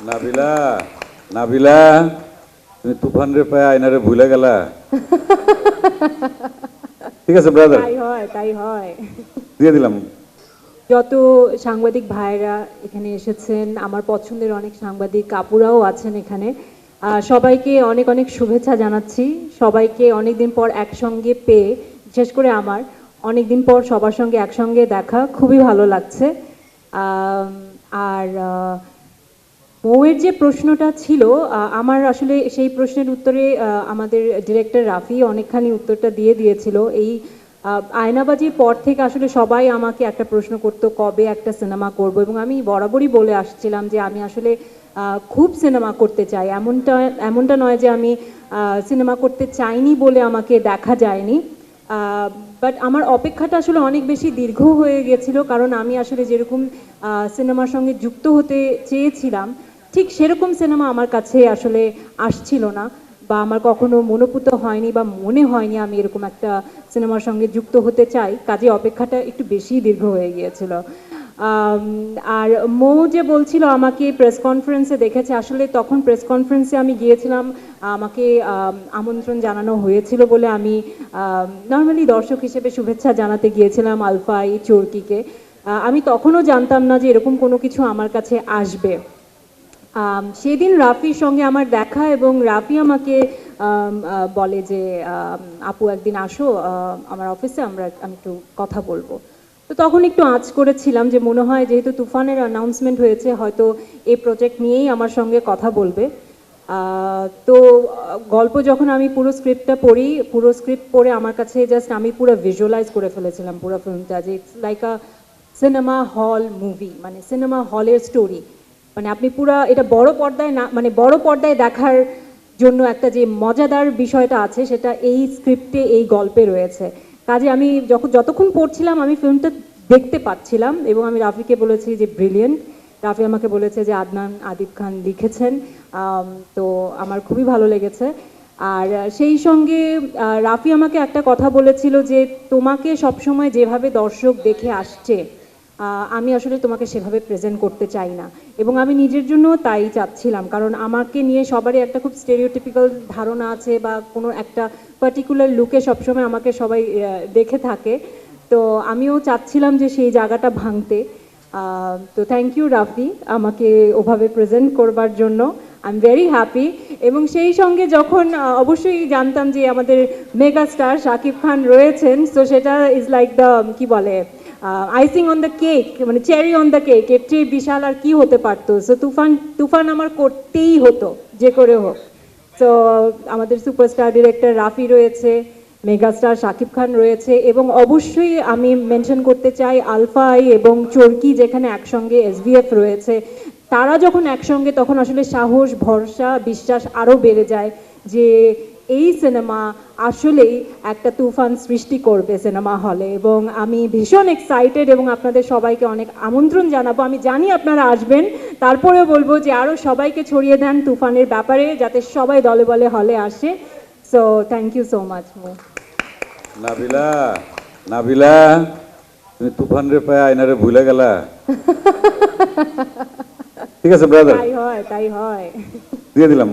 নাবিলা নাবিলা তুমি তুফান রে পায় আয়নারে ভুলে গেলা। ঠিক আছে ব্রাদার, তাই হয়। দিয়ে দিলাম। যত সাংবাদিক ভাইরা এখানে এসেছেন, আমার পছন্দের অনেক সাংবাদিক আপুরাও আছেন এখানে, সবাইকে অনেক অনেক শুভেচ্ছা জানাচ্ছি। সবাইকে অনেকদিন পর একসঙ্গে পেয়ে, বিশেষ করে আমার অনেকদিন পর সবার সঙ্গে একসঙ্গে দেখা খুবই ভালো লাগছে। আর মৌয়ের যে প্রশ্নটা ছিল, আমার আসলে সেই প্রশ্নের উত্তরে আমাদের ডিরেক্টর রাফি অনেকখানি উত্তরটা দিয়ে দিয়েছিল। এই আয়নাবাজির পর থেকে আসলে সবাই আমাকে একটা প্রশ্ন করতো কবে একটা সিনেমা করব, এবং আমি বরাবরই বলে আসছিলাম যে আমি আসলে খুব সিনেমা করতে চাই। এমনটা নয় যে আমি সিনেমা করতে চাইনি বলে আমাকে দেখা যায়নি, বাট আমার অপেক্ষাটা আসলে অনেক বেশি দীর্ঘ হয়ে গেছিল, কারণ আমি আসলে যেরকম সিনেমার সঙ্গে যুক্ত হতে চেয়েছিলাম ঠিক সেরকম সিনেমা আমার কাছে আসলে আসছিল না, বা আমার কখনো মনোপুত হয়নি বা মনে হয়নি আমি এরকম একটা সিনেমার সঙ্গে যুক্ত হতে চাই, কাজে অপেক্ষাটা একটু বেশি দীর্ঘ হয়ে গিয়েছিল। আর মৌ যে বলছিল আমাকে প্রেস কনফারেন্সে দেখেছে, আসলে তখন প্রেস কনফারেন্সে আমি গিয়েছিলাম, আমাকে আমন্ত্রণ জানানো হয়েছিল বলে আমি নর্মালি দর্শক হিসেবে শুভেচ্ছা জানাতে গিয়েছিলাম আলফাই চরকিকে। আমি তখনও জানতাম না যে এরকম কোনো কিছু আমার কাছে আসবে। সেদিন রাফির সঙ্গে আমার দেখা, এবং রাফি আমাকে বলে যে আপু একদিন আসো আমার অফিসে, আমি একটু কথা বলবো। তো তখন একটু আঁচ করেছিলাম যে মনে হয় যেহেতু তুফানের অ্যানাউন্সমেন্ট হয়েছে, হয়তো এই প্রজেক্ট নিয়েই আমার সঙ্গে কথা বলবে। তো গল্প যখন আমি পুরো স্ক্রিপ্টটা পড়ি, পুরো স্ক্রিপ্ট পড়ে আমার কাছে জাস্ট আমি পুরো ভিজুয়ালাইজ করে ফেলেছিলাম পুরো ফিল্মটা, যে it's like a cinema hall movie, মানে সিনেমা হলের স্টোরি। মানে আপনি পুরো এটা বড় পর্দায় না, মানে বড় পর্দায় দেখার জন্য একটা যে মজাদার বিষয়টা আছে সেটা এই স্ক্রিপ্টে এই গল্পে রয়েছে। কাজে আমি যতক্ষণ পড়ছিলাম আমি ফিল্মটা দেখতে পাচ্ছিলাম, এবং আমি রাফিকে বলেছি যে ব্রিলিয়েন্ট। রাফি আমাকে বলেছে যে আদনান আদিব খান লিখেছেন, তো আমার খুবই ভালো লেগেছে। আর সেই সঙ্গে রাফি আমাকে একটা কথা বলেছিল যে তোমাকে সবসময় যেভাবে দর্শক দেখে আসছে আমি আসলে তোমাকে সেভাবে প্রেজেন্ট করতে চাই না, এবং আমি নিজের জন্য তাই চাচ্ছিলাম, কারণ আমাকে নিয়ে সবারই একটা খুব স্টেরিওটিপিক্যাল ধারণা আছে, বা কোনো একটা পার্টিকুলার লুকে সবসময় আমাকে সবাই দেখে থাকে। তো আমিও চাচ্ছিলাম যে সেই জায়গাটা ভাঙতে। তো থ্যাংক ইউ রাফি আমাকে ওভাবে প্রেজেন্ট করবার জন্য, আই এম ভেরি হ্যাপি। এবং সেই সঙ্গে যখন অবশ্যই জানতাম যে আমাদের মেগা স্টার শাকিব খান রয়েছেন, তো সেটা ইজ লাইক দ্য কি বলে আইসিং অন দ্য কেক, মানে চেরি অন দ্য কেক, এর চেয়ে বিশাল আর কি হতে পারতো। সো তুফান আমার করতেই হতো যে করে হোক। তো আমাদের সুপারস্টার ডিরেক্টর রাফি রয়েছে, মেগাস্টার শাকিব খান রয়েছে, এবং অবশ্যই আমি মেনশন করতে চাই আলফাই এবং চরকি যেখানে একসঙ্গে এসভিএফ রয়েছে। তারা যখন একসঙ্গে তখন আসলে সাহস, ভরসা, বিশ্বাস আরও বেড়ে যায় যে এই সিনেমা আসলেই একটা তুফান সৃষ্টি করবে সিনেমা হলে। এবং আমি ভীষণ এক্সাইটেড, এবং আপনাদের সবাইকে অনেক আমন্ত্রণ জানাবো। আমি জানি আপনারা আসবেন, তারপরেও বলবো যে আরও সবাইকে ছড়িয়ে দেন তুফানের ব্যাপারে, যাতে সবাই দলে বলে হলে আসে। So thank you so much. Nabila Nabila তুমি তুফান রে পায় আয়নারে ভুলে গেলা। ঠিক আছে ব্রাদার, তাই হয় দিয়ে দিলাম।